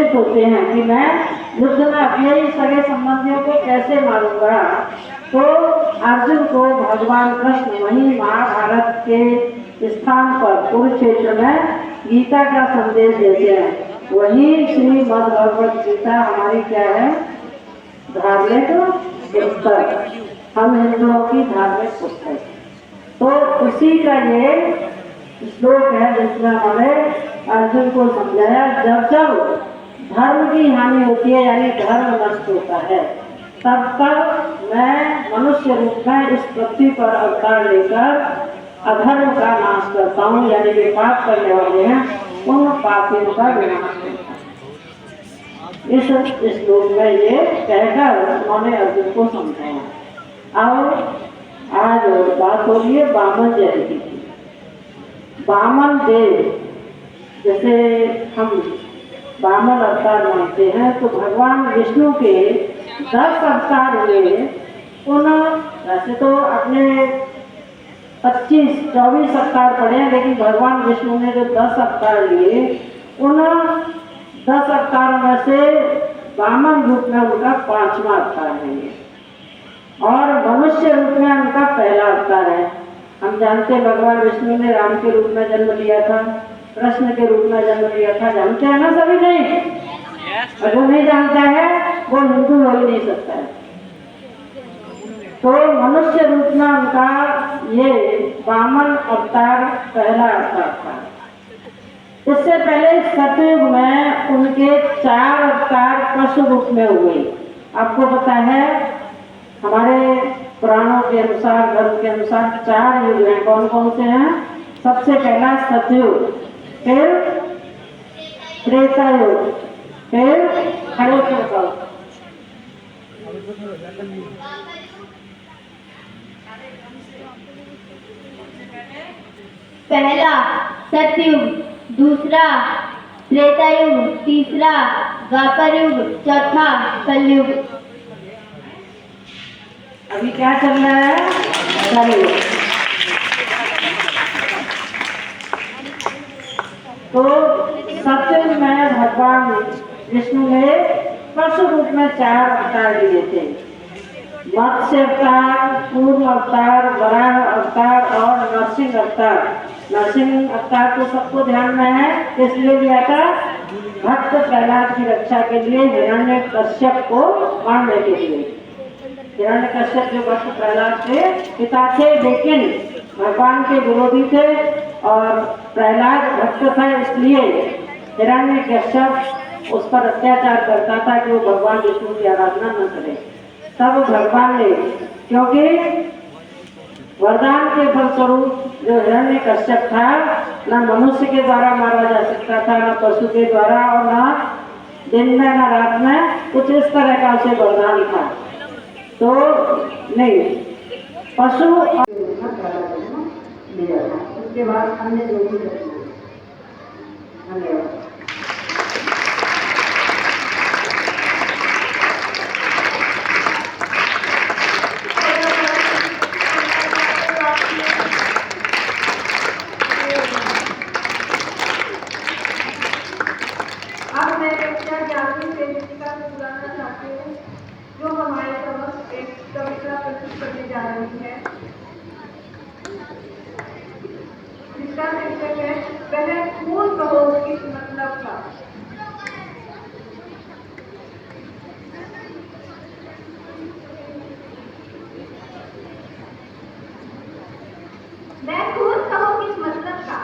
चिंतित होते हैं कि मैं युद्ध में अपने ही सगे संबंधियों को कैसे मारूंगा। तो अर्जुन को भगवान कृष्ण वहीं महाभारत के स्थान पर कुरुक्षेत्र में गीता का संदेश देते हैं। वही श्रीमद् भगवत गीता हमारी क्या है, धार्मिक पुस्तक, हम हिंदुओं की धार्मिक पुस्तक। तो उसी का ये श्लोक है जिसमें हमें अर्जुन को समझाया, जब जब धर्म की हानि होती है यानी धर्म नष्ट होता है, तब तक मैं मनुष्य रूप में इस पृथ्वी पर अवतार लेकर अधर्म का नाश करता हूँ, यानी वे पाप करने वाले हैं उन पापियों का विनाश करता हूँ। इस श्लोक में ये कहकर उन्होंने अर्जुन को समझाया। अब आज बात हो रही है वामन जयंती की। वामन देव, जैसे हम वामन अवतार मानते हैं, तो भगवान विष्णु के 10 अवतार हुए। उन वैसे तो अपने 25-24 अवतार पड़े हैं, लेकिन भगवान विष्णु ने जो 10 अवतार लिए, उन 10 अवतारों में से वामन रूप में उनका 5वां अवतार है और मनुष्य रूप में उनका पहला अवतार है। हम जानते हैं भगवान विष्णु ने राम के रूप में जन्म लिया था, कृष्ण के रूप में जन्म लिया था, जानते हैं ना सभी? नहीं, और जो नहीं जानता है वो हिंदू हो ही नहीं सकता है। तो मनुष्य रूप में उनका ये वामन अवतार पहला अवतार था। इससे पहले सतयुग में उनके 4 अवतार पशु रूप में हुए। आपको पता है हमारे पुराणों के अनुसार, धर्म के अनुसार 4 युग हैं। कौन कौन से हैं? सबसे पहला सतयुग, फिर त्रेता युग, फिर खड़े युग। पहला सतयुग, दूसरा त्रेता युग, तीसरा द्वापर युग, चौथा कलयुग। अभी क्या चल रहा है? कलयुग। तो सतयुग में भगवान विष्णु ने पशु रूप में 4 अवतार लिए थे। मत्स्य अवतार, पूर्व अवतार, वराह अवतार और नरसिंह अवतार। नरसिंह अवतार तो सबको ध्यान में है, इसलिए लिया था भक्त प्रहलाद की रक्षा के लिए, हिरण्यकश्यप को मारने के लिए। हिरण्यकश्यप जो भक्त प्रहलाद के पिता थे, लेकिन भगवान के विरोधी थे और प्रहलाद भक्त था, इसलिए हिरण्यकश्यप उस पर अत्याचार करता था कि वो भगवान विष्णु की आराधना न करे। तब भगवान ने, क्योंकि वरदान के फलस्वरूप जो हिरण्यकश्यप था, न मनुष्य के द्वारा मारा जा सकता था, न पशु के द्वारा, और न दिन में न रात में, कुछ इस तरह का उसे वरदान था। तो नहीं, पशु लिया था। उसके बाद अन्य जो भी धन्यवाद। अब मैं कक्षा 11वीं से कविता को बुलाना चाहती हूँ, जो हमारे समक्ष एक कविता प्रस्तुत करने जा रही है, जिसका शीर्षक है वह फूल कहो किस मतलब का। मैं खून कहो किस मतलब का,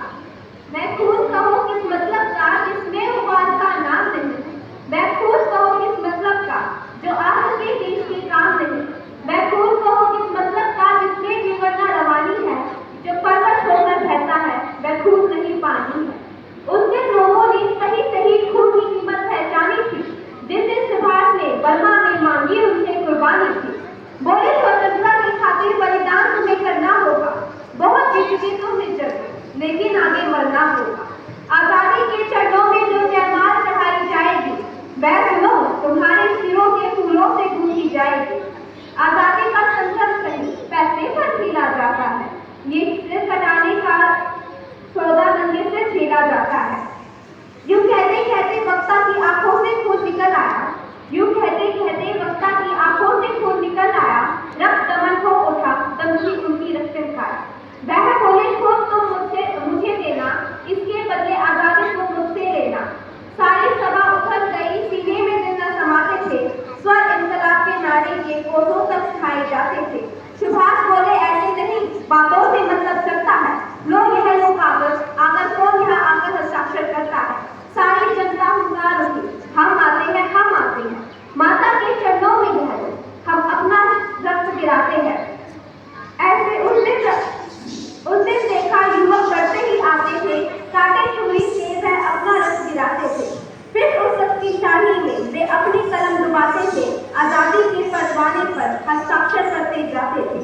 मैं खून कहो किस मतलब का, जिसमें उपवास का नाम नहीं। मैं खून कहो किस मतलब का, जो आज के देश के काम नहीं। मैं खून कहो किस मतलब का, जिसमें थे। सुभाष बोले, ऐसे नहीं, बातों से मतलब चलता है। लो यह लो कागज, आकर कौन यहाँ आकर हस्ताक्षर करता है। सारी जनता हुंकार उठी, हम आते हैं, हम आते हैं। माता के चरणों में बहनो, हम अपना रक्त गिराते हैं। ऐसे उस दिन देखा युवक बढ़ते ही आते थे, काटे चुमड़ी से वह अपना रक्त गिराते थे। फिर उस सबकी शाही में वे अपनी कलम डुबाते थे, आजादी के परवाने पर हस्ताक्षर करते जाते थे।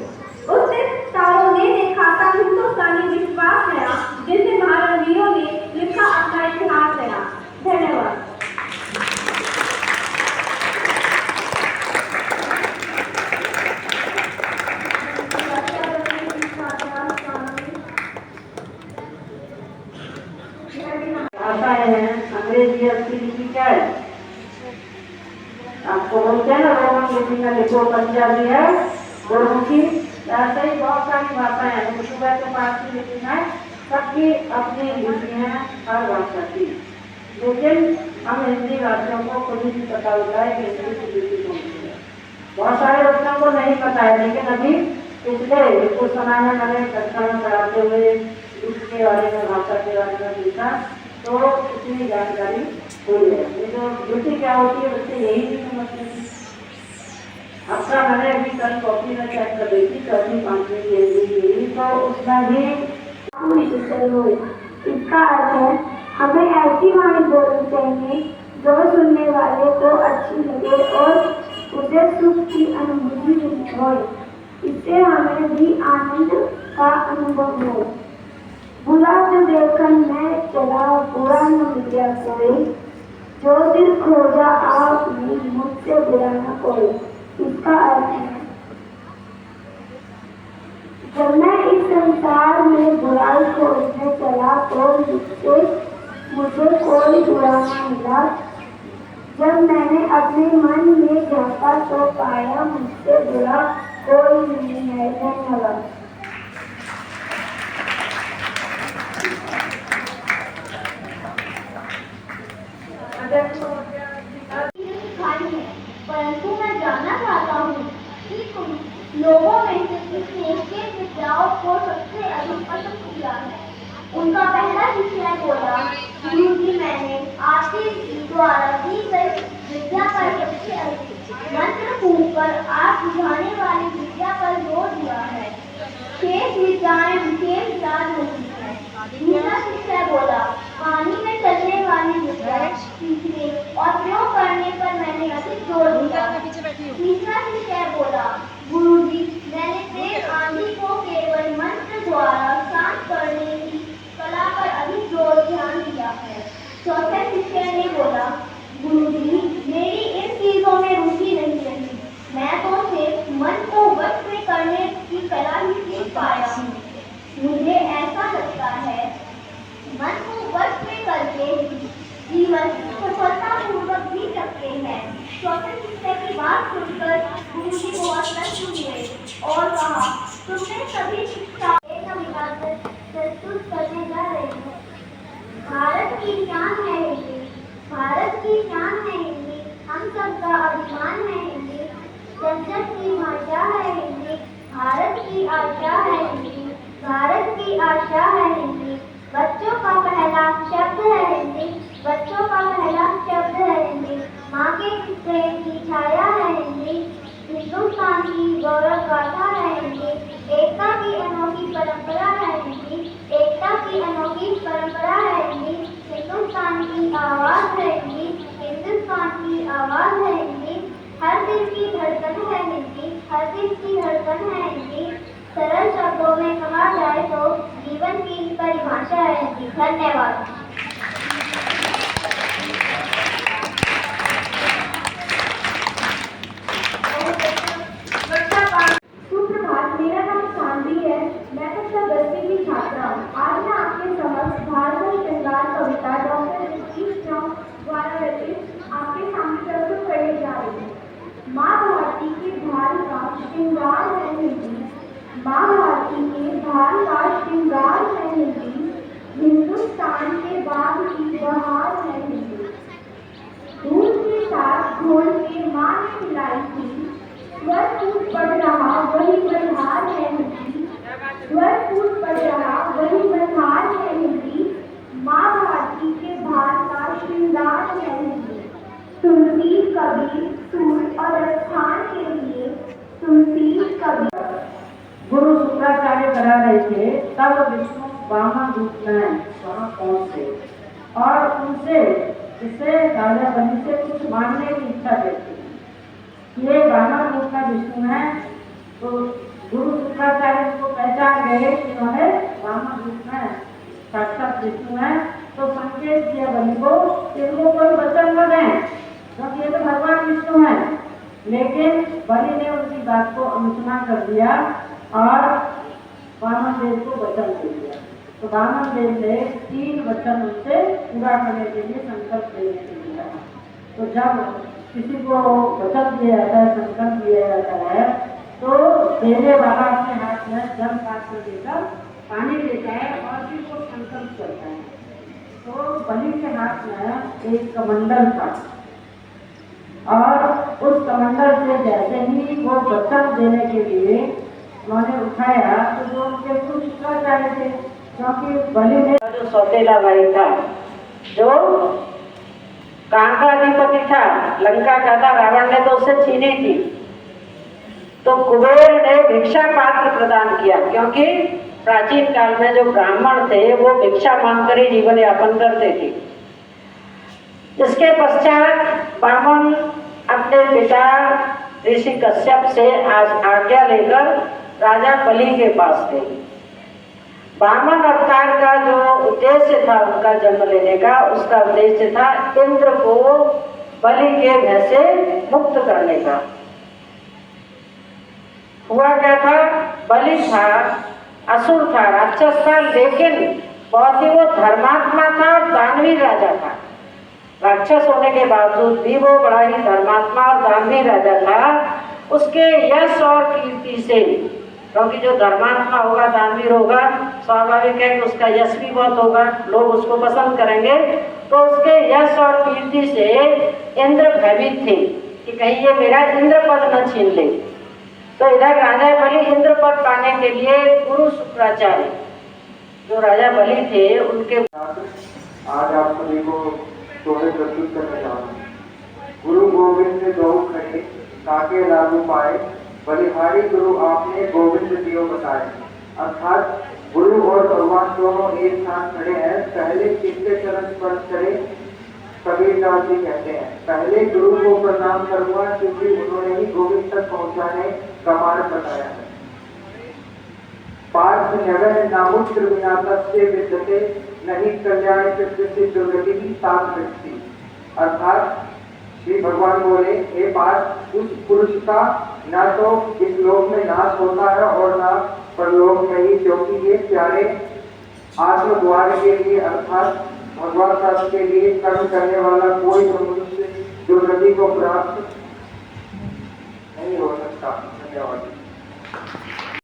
उस दिन तारों ने देखा था हिंदुस्तानी विश्वास नया, जिनसे महावीरों ने लिखा अपना इतिहास नया। धन्यवाद। भाषाएं हैं, अंग्रेजी असली लिपि क्या है? आपको बोलते हैं ना रोमन लिपि में लिखो, पंजाबी है, गुरमुखी, ऐसे ही बहुत सारी भाषाएं हैं। उर्दू है तो फारसी लिपि में सबकी अपनी लिपि है हर भाषा की। लेकिन हम हिंदी भाषियों को खुद ही पता होता है कि हिंदी की लिपि कौन सी है। बहुत सारे बच्चों को नहीं पता है, लेकिन अभी पिछले कुछ समय में मैंने कक्षा में पढ़ाते हुए इसके बारे में, भाषा के बारे में पूछा तो इतनी जानकारी हुई है। ये जो लिपि क्या होती है बच्चे यही नहीं समझते। आपका मैंने अभी कल कॉपी में चेक कर रही थी, 4वीं-5वीं की हिंदी, तो उसमें भी इसका अर्थ है हमें ऐसी वाणी बोलनी चाहिए जो सुनने वाले को अच्छी लगे और उसे सुख की अनुभूति हो। इससे हमें भी आनंद का अनुभव हो। बुरा जो देखकर मैं चला, बुरा न मिला कोई, जो दिल खोजा आपने मुझसे बुरा न कोई। इसका अर्थ है जब मैं इस संसार में बुराई खोजने चला तो मुझे कोई बुरा न मिला। जब मैंने अपने मन में झांका तो पाया मुझसे बुरा कोई नहीं है। धन्यवाद। परंतु मैं जानना चाहता हूँ कि तुम लोगों में से किसने किन विद्याओं को सबसे अधिक पसंद किया है। उनका पहला शिष्य बोला, गुरुजी मैंने आपके द्वारा दी गई विद्या पर सबसे अधिक मंत्र फूंककर आप बुझाने वाली विद्या पर जोर दिया है। शेष विद्याएं विशेष ज्ञान होती है। दूसरा शिष्य बोला, पानी में चलने वाली विद्या सीखने और प्रयोग करने पर मैंने अधिक जोर दिया। तीसरा शिष्य बोला, गुरुजी मैंने तेज आंधी को केवल मंत्र द्वारा शांत करने की कला पर अधिक जोर ध्यान दिया है। चौथे शिष्य ने बोला, गुरुजी मेरी इन चीजों में रुचि नहीं रही, मैं तो सिर्फ मन को वश में करने की कला ही सीख पाया हूँ। मुझे ऐसा लगता है मन को वश में करके जीवन सफलतापूर्वक जी सकते हैं। चौथे शिष्य की बात सुनकर गुरुजी बहुत प्रसन्न हुए और कहा, तुमने सभी शिक्षा प्रस्तुत करने जा रहे हो। भारत की शान है हिंदी, भारत की शान है हिंदी, हम सबका अभिमान है हिंदी। जन्नत की भाषा है हिंदी, भारत की आशा है हिंदी, भारत की आशा है हिंदी। बच्चों का पहला शब्द है हिंदी, बच्चों का पहला शब्द है हिंदी। माँ के प्रेम की छाया है हिंदी, हिंदुस्तान की गौरव गाथा है हिंदी। एकता की अनोखी परंपरा है हिंदी, एकता की अनोखी परंपरा है हिंदी। हिंदुस्तान की आवाज है हिंदी, हिंदुस्तान की आवाज है हिंदी। हर दिल की धड़कन है हिंदी, हर दिल की धड़कन है हिंदी। सरल शब्दों में कहा जाए तो जीवन की परिभाषा है हिंदी। धन्यवाद। सुप्रभात, मेरा नाम सानवी है, मैं कक्षा 10वीं की छात्रा हूँ। आज मैं आपके समक्ष भारत श्रृंगार कविता डॉक्टर नीतीश चौक द्वारा रचित आपके सामने प्रस्तुत करने जा रही हूँ। माँ भारती के भाल का श्रृंगार है हिंदी, माँ भारती के भाल का श्रृंगार है हिंदी। हिंदुस्तान के बाग की बहार है हिंदी। दूध के साथ घोल के माँ ने मिलाई थी, स्वर बढ़ रहा वही रहे थे तब विष्णु वामन रूप में वहाँ पहुँचे और उनसे इसे राजा बलि से कुछ मांगने की इच्छा करती। ये वामन रूप में विष्णु है, तो गुरु शुक्राचार्य को पहचान गए कि उन्होंने वामन रूप में साक्षात विष्णु है, तो संकेत किया बलि को इनको कोई वचन न दें, क्योंकि ये तो भगवान विष्णु है। लेकिन बलि ने उनकी बात को अनसुना कर दिया और वामन देव को वचन दे दिया। तो वामन देव ने 3 वचन उनसे पूरा करने के लिए संकल्प लेने के लिए कहा। तो जब किसी को वचन दिया जाता है, संकल्प दिया जाता है, तो देने वाला अपने हाथ में जल पात्र लेकर पानी लेता है और फिर वो संकल्प करता है। तो बलि के हाथ में एक कमंडल था और उस कमंडल से जैसे ही वो वचन देने के लिए उन्होंने उठाया, तो जो उनके गुरु शुक्राचार्य थे, क्योंकि बलि ने जो सौतेला भाई था, जो कहाँ का अधिपति था, लंका का था, रावण ने तो उससे छीनी थी। तो कुबेर ने भिक्षा पात्र प्रदान किया, क्योंकि प्राचीन काल में जो ब्राह्मण थे वो भिक्षा मांगकर ही जीवन यापन करते थे। इसके पश्चात वामन अपने पिता ऋषि कश्यप से आज्ञा लेकर राजा बलि के पास गए। वामन अवतार का जो उद्देश्य था उनका जन्म लेने का, उसका उद्देश्य था इंद्र को बलि के भय से मुक्त करने का। हुआ क्या था, बलि था, असुर था, राक्षस था, लेकिन बहुत ही वो धर्मात्मा था और दानवीर राजा था। राक्षस होने के बावजूद भी वो बड़ा ही धर्मात्मा और दानवीर राजा था। उसके यश और कीर्ति से, क्योंकि जो धर्मात्मा होगा, दानवीर होगा, स्वाभाविक है कि उसका यश भी बहुत होगा, लोग उसको पसंद करेंगे। तो उसके यश और कीर्ति से इंद्र भयभीत थे कि कहीं ये मेरा इंद्र पद न छीन ले। तो इधर राजा बलि इंद्र पद पाने के लिए गुरु शुक्राचार्य जो राजा बलि थे उनके आज आप सभी को दोहे प्रस्तुत करने जा रहे हैं। गुरु गोविंद दो खड़े काके लागू पाए, बलिहारी गुरु आपने गोविंद दियो बताए। अर्थात गुरु और भगवान दोनों एक साथ खड़े हैं। पहले किसके चरण स्पर्श करे, कबीरदास जी कहते हैं पहले गुरु को प्रणाम करूंगा, क्योंकि उन्होंने ही गोविंद तक पहुंचाने का मार्ग बताया है। पार्थ नगर नामुत्र विनाशक से विद्यते, नहीं कल्याण कृष्ण दुर्गति की सात व्यक्ति। अर्थात श्री भगवान बोले, हे पार्थ, उस पुरुष का न तो इस लोक में नाश होता है और न परलोक में ही, क्योंकि ये प्यारे आत्म द्वार के लिए अर्थात भगवान शास्त्र के लिए कर्म करने वाला कोई मनुष्य दुर्गति को प्राप्त नहीं हो सकता। धन्यवाद।